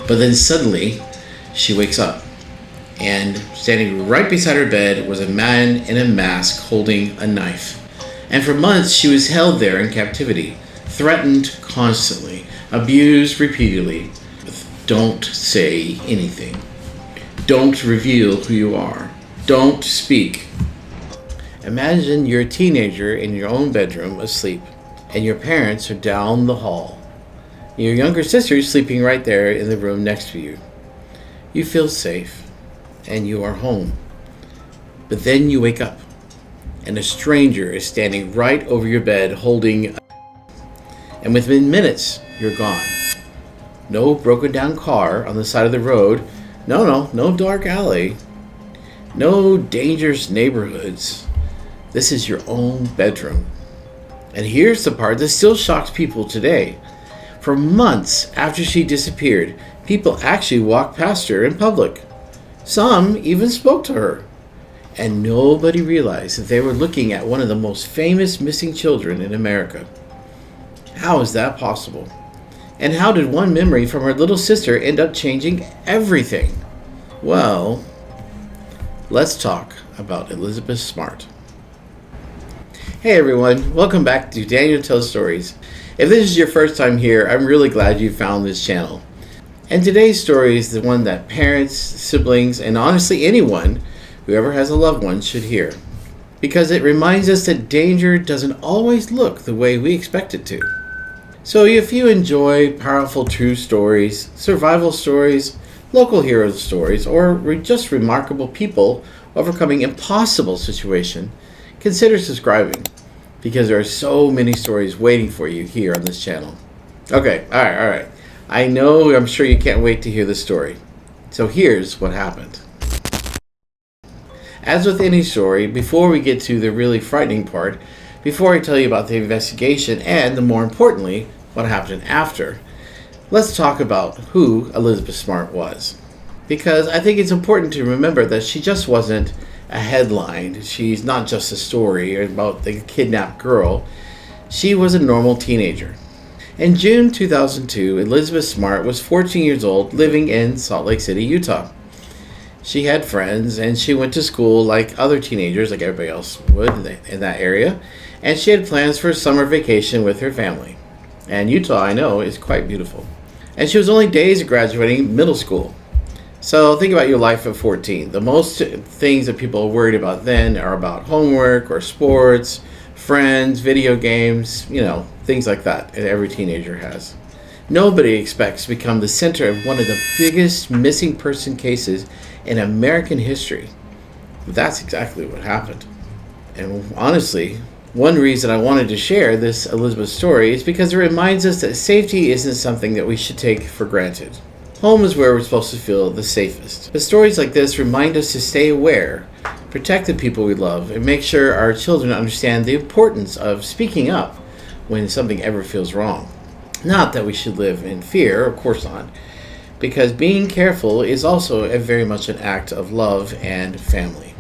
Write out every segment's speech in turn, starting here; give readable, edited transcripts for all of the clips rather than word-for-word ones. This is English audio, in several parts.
But then suddenly, she wakes up, and standing right beside her bed was a man in a mask holding a knife. And for months, she was held there in captivity, threatened constantly, abused repeatedly. Don't say anything. Don't reveal who you are. Don't speak. Imagine you're a teenager in your own bedroom asleep, and your parents are down the hall. Your younger sister is sleeping right there in the room next to you. You feel safe, and you are home. But then you wake up, and a stranger is standing right over your bed holding and within minutes, you're gone. No broken down car on the side of the road. No dark alley. No dangerous neighborhoods. This is your own bedroom. And here's the part that still shocks people today. For months after she disappeared, people actually walked past her in public. Some even spoke to her. And nobody realized that they were looking at one of the most famous missing children in America. How is that possible? And how did one memory from her little sister end up changing everything? Well, let's talk about Elizabethsmart. Hey everyone, welcome back to Daniel Tells Stories. If this is your first time here, I'm really glad you found this channel. And today's story is the one that parents, siblings, and honestly anyone, whoever has a loved one, should hear. Because it reminds us that danger doesn't always look the way we expect it to. So if you enjoy powerful true stories, survival stories, local hero stories, or just remarkable people overcoming impossible situations, consider subscribing, because there are so many stories waiting for you here on this channel. Okay, all right. I'm sure you can't wait to hear the story. So here's what happened. As with any story, before we get to the really frightening part, before I tell you about the investigation and, more importantly, what happened after, let's talk about who Elizabethsmart was. Because I think it's important to remember that she just wasn't a headline. She's not just a story about the kidnapped girl. She was a normal teenager. In June 2002, Elizabethsmart was 14 years old, living in Salt Lake City, Utah. She had friends, and she went to school like other teenagers, like everybody else would in that area. And she had plans for a summer vacation with her family. And Utah, I know, is quite beautiful. And she was only days of graduating middle school. So think about your life at 14. The most things that people are worried about then are about homework or sports, friends, video games, things like that every teenager has. Nobody expects to become the center of one of the biggest missing person cases in American history. But that's exactly what happened. And honestly, one reason I wanted to share this Elizabeth story is because it reminds us that safety isn't something that we should take for granted. Home is where we're supposed to feel the safest. But stories like this remind us to stay aware, protect the people we love, and make sure our children understand the importance of speaking up when something ever feels wrong. Not that we should live in fear, of course not, because being careful is also very much an act of love and family.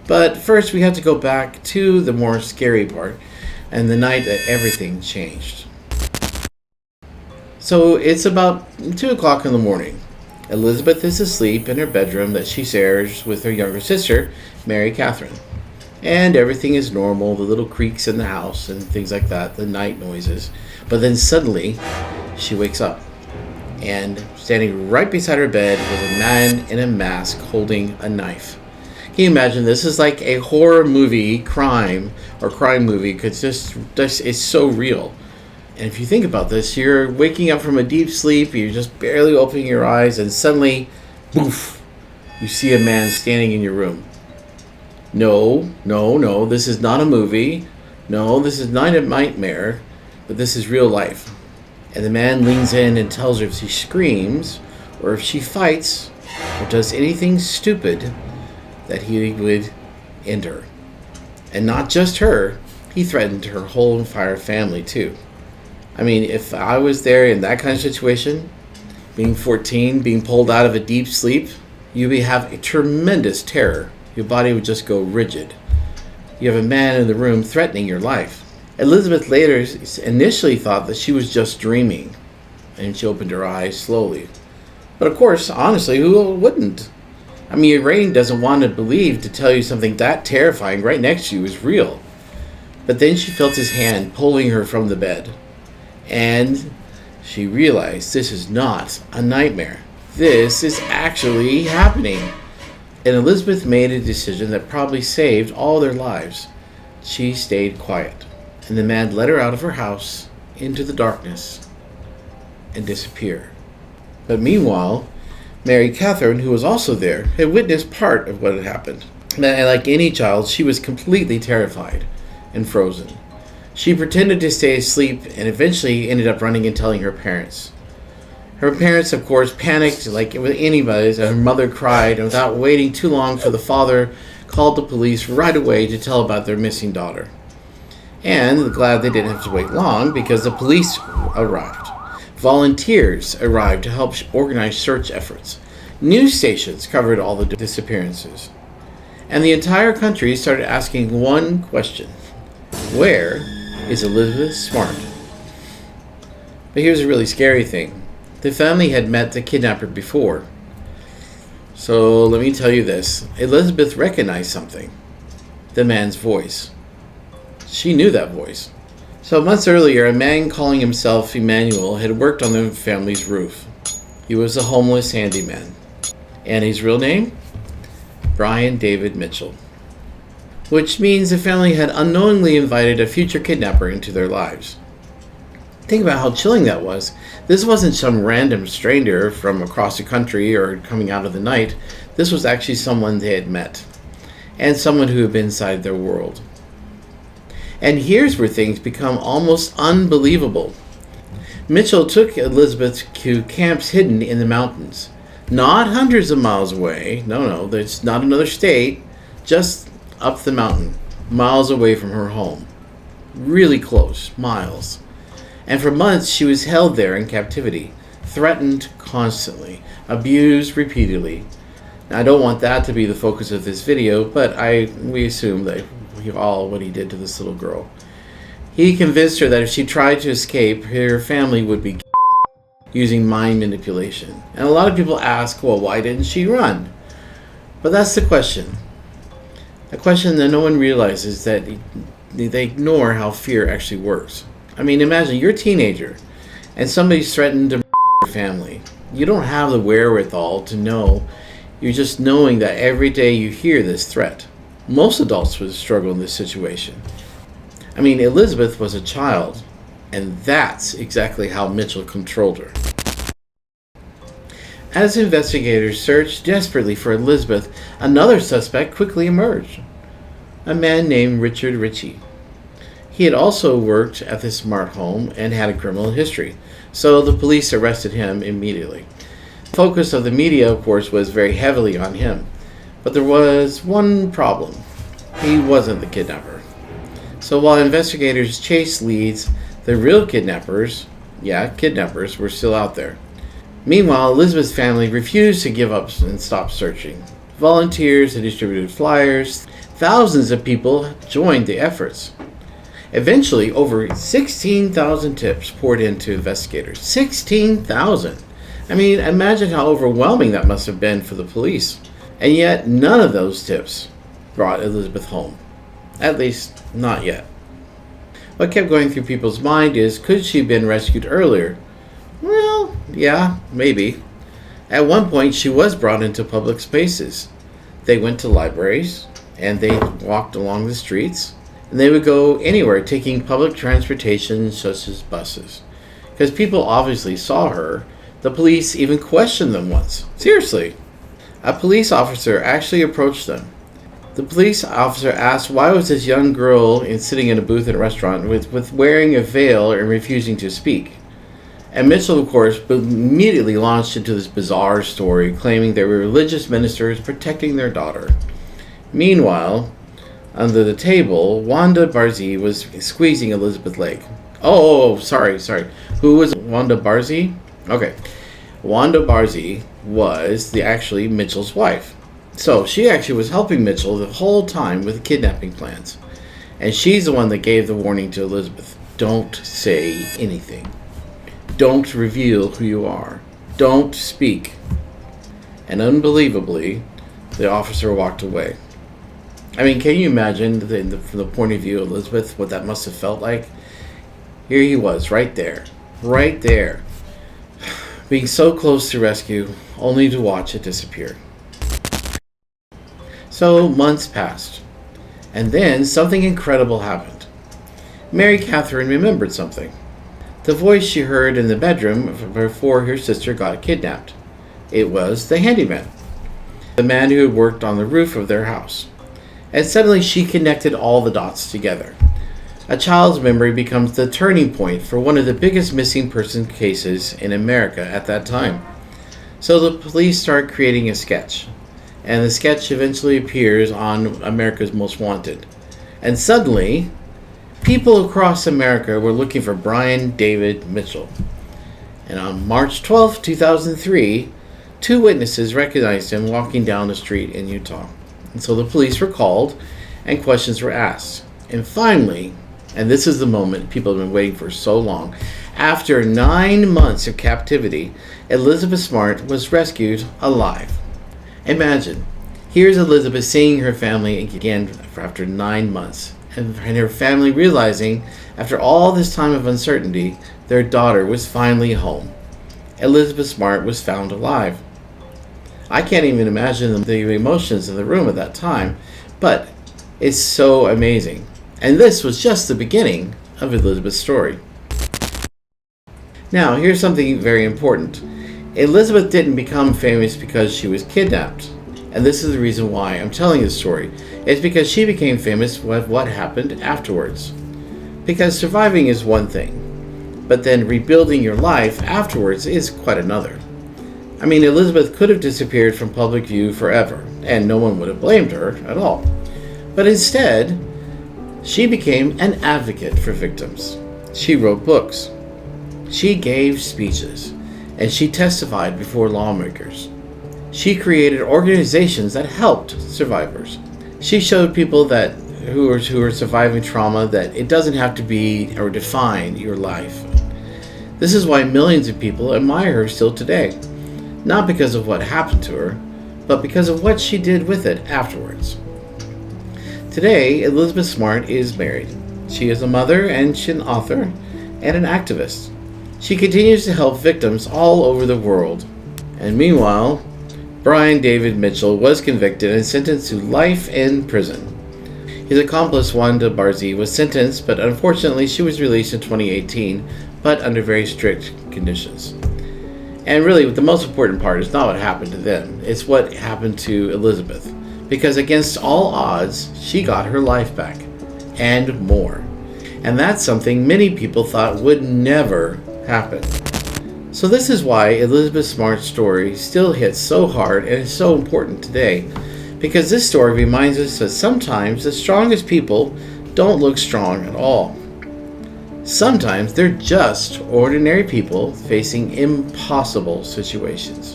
But first we have to go back to the more scary part and the night that everything changed. So it's about 2 o'clock in the morning. Elizabeth is asleep in her bedroom that she shares with her younger sister, Mary Catherine. And everything is normal, the little creaks in the house and things like that, the night noises. But then suddenly, she wakes up. And standing right beside her bed was a man in a mask holding a knife. Can you imagine? This is like a horror movie, crime movie, because it's so real. And if you think about this, you're waking up from a deep sleep, you're just barely opening your eyes, and suddenly, poof, you see a man standing in your room. No, this is not a movie. No, this is not a nightmare, but this is real life. And the man leans in and tells her if she screams, or if she fights, or does anything stupid, that he would end her. And not just her, he threatened her whole entire family too. I mean, if I was there in that kind of situation, being 14, being pulled out of a deep sleep, you would have a tremendous terror. Your body would just go rigid. You have a man in the room threatening your life. Elizabeth later initially thought that she was just dreaming, and she opened her eyes slowly. But of course, honestly, who wouldn't? I mean, your brain doesn't want to believe to tell you something that terrifying right next to you is real. But then she felt his hand pulling her from the bed. And she realized this is not a nightmare. This is actually happening. And Elizabeth made a decision that probably saved all their lives. She stayed quiet. And the man led her out of her house into the darkness and disappeared. But meanwhile, Mary Catherine, who was also there, had witnessed part of what had happened. And like any child, she was completely terrified and frozen. She pretended to stay asleep and eventually ended up running and telling her parents. Her parents, of course, panicked like with anybody's, and her mother cried, and without waiting too long for the father, called the police right away to tell about their missing daughter. And glad they didn't have to wait long because the police arrived. Volunteers arrived to help organize search efforts. News stations covered all the disappearances. And the entire country started asking one question. Where is Elizabeth Smart? But here's a really scary thing. The family had met the kidnapper before. So let me tell you this. Elizabeth recognized something. The man's voice. She knew that voice. So months earlier, a man calling himself Emmanuel had worked on the family's roof. He was a homeless handyman. And his real name? Brian David Mitchell. Which means the family had unknowingly invited a future kidnapper into their lives. Think about how chilling that was. This wasn't some random stranger from across the country or coming out of the night. This was actually someone they had met. And someone who had been inside their world. And here's where things become almost unbelievable. Mitchell took Elizabeth to camps hidden in the mountains. Not hundreds of miles away. No, there's not another state. Just up the mountain. Miles away from her home. Really close. Miles. And for months she was held there in captivity. Threatened constantly. Abused repeatedly. Now, I don't want that to be the focus of this video, but we assume that what he did to this little girl. He convinced her that if she tried to escape, her family would be using mind manipulation. And a lot of people ask, well, why didn't she run? But that's the question. A question that no one realizes, that they ignore how fear actually works. I mean, imagine you're a teenager and somebody's threatened to your family. You don't have the wherewithal to know. You're just knowing that every day you hear this threat. Most adults would struggle in this situation. I mean, Elizabeth was a child, and that's exactly how Mitchell controlled her. As investigators searched desperately for Elizabeth, another suspect quickly emerged. A man named Richard Ritchie. He had also worked at the Smart home and had a criminal history, so the police arrested him immediately. The focus of the media, of course, was very heavily on him. But there was one problem. He wasn't the kidnapper. So while investigators chased leads, the real kidnappers were still out there. Meanwhile, Elizabeth's family refused to give up and stop searching. Volunteers had distributed flyers. Thousands of people joined the efforts. Eventually, over 16,000 tips poured into investigators. 16,000! I mean, imagine how overwhelming that must have been for the police. And yet, none of those tips brought Elizabeth home. At least, not yet. What kept going through people's mind is, could she have been rescued earlier? Well, yeah, maybe. At one point, she was brought into public spaces. They went to libraries, and they walked along the streets, and they would go anywhere, taking public transportation such as buses. Because people obviously saw her. The police even questioned them once. Seriously. A police officer actually approached them. The police officer asked why was this young girl sitting in a booth at a restaurant with wearing a veil and refusing to speak. And Mitchell, of course, immediately launched into this bizarre story, claiming there were religious ministers protecting their daughter. Meanwhile, under the table, Wanda Barzee was squeezing Elizabeth's leg. Oh, sorry. Who was Wanda Barzee? Okay. Wanda Barzee was actually Mitchell's wife. So she actually was helping Mitchell the whole time with the kidnapping plans. And she's the one that gave the warning to Elizabeth. Don't say anything. Don't reveal who you are. Don't speak. and unbelievably, the officer walked away. I mean, can you imagine, from the point of view of Elizabeth, what that must have felt like? Here he was, right there, being so close to rescue, only to watch it disappear. So months passed, and then something incredible happened. Mary Catherine remembered something. The voice she heard in the bedroom before her sister got kidnapped. It was the handyman, the man who had worked on the roof of their house. And suddenly she connected all the dots together. A child's memory becomes the turning point for one of the biggest missing person cases in America at that time. So the police start creating a sketch, and the sketch eventually appears on America's Most Wanted. And suddenly, people across America were looking for Brian David Mitchell. And on March 12, 2003, 2 witnesses recognized him walking down the street in Utah. And so the police were called and questions were asked. And finally, and this is the moment people have been waiting for so long, after 9 months of captivity, Elizabethsmart was rescued alive. Imagine, here's Elizabeth seeing her family again after 9 months, and her family realizing, after all this time of uncertainty, their daughter was finally home. Elizabethsmart was found alive. I can't even imagine the emotions in the room at that time, but it's so amazing. And this was just the beginning of Elizabeth's story. Now, here's something very important. Elizabeth didn't become famous because she was kidnapped. And this is the reason why I'm telling this story. It's because she became famous with what happened afterwards. Because surviving is one thing, but then rebuilding your life afterwards is quite another. I mean, Elizabeth could have disappeared from public view forever, and no one would have blamed her at all. But instead, she became an advocate for victims. She wrote books. She gave speeches, and she testified before lawmakers. She created organizations that helped survivors. She showed people that who are surviving trauma that it doesn't have to be or define your life. This is why millions of people admire her still today. Not because of what happened to her, but because of what she did with it afterwards. Today, Elizabethsmart is married. She is a mother and she's an author and an activist. She continues to help victims all over the world. And meanwhile, Brian David Mitchell was convicted and sentenced to life in prison. His accomplice Wanda Barzee was sentenced, but unfortunately she was released in 2018, but under very strict conditions. And really, the most important part is not what happened to them. It's what happened to Elizabeth. Because against all odds, she got her life back. And more. And that's something many people thought would never happen. So this is why Elizabethsmart's story still hits so hard and is so important today. Because this story reminds us that sometimes the strongest people don't look strong at all. Sometimes they're just ordinary people facing impossible situations.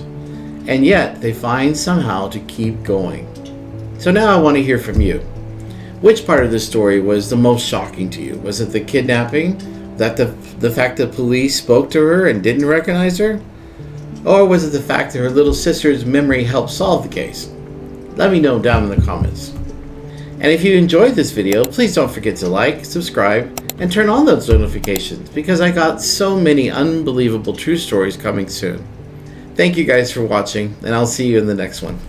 And yet they find somehow to keep going. So now I want to hear from you. Which part of this story was the most shocking to you? Was it the kidnapping? That the fact that police spoke to her and didn't recognize her? Or was it the fact that her little sister's memory helped solve the case? Let me know down in the comments. And if you enjoyed this video, please don't forget to like, subscribe, and turn on those notifications because I got so many unbelievable true stories coming soon. Thank you guys for watching, and I'll see you in the next one.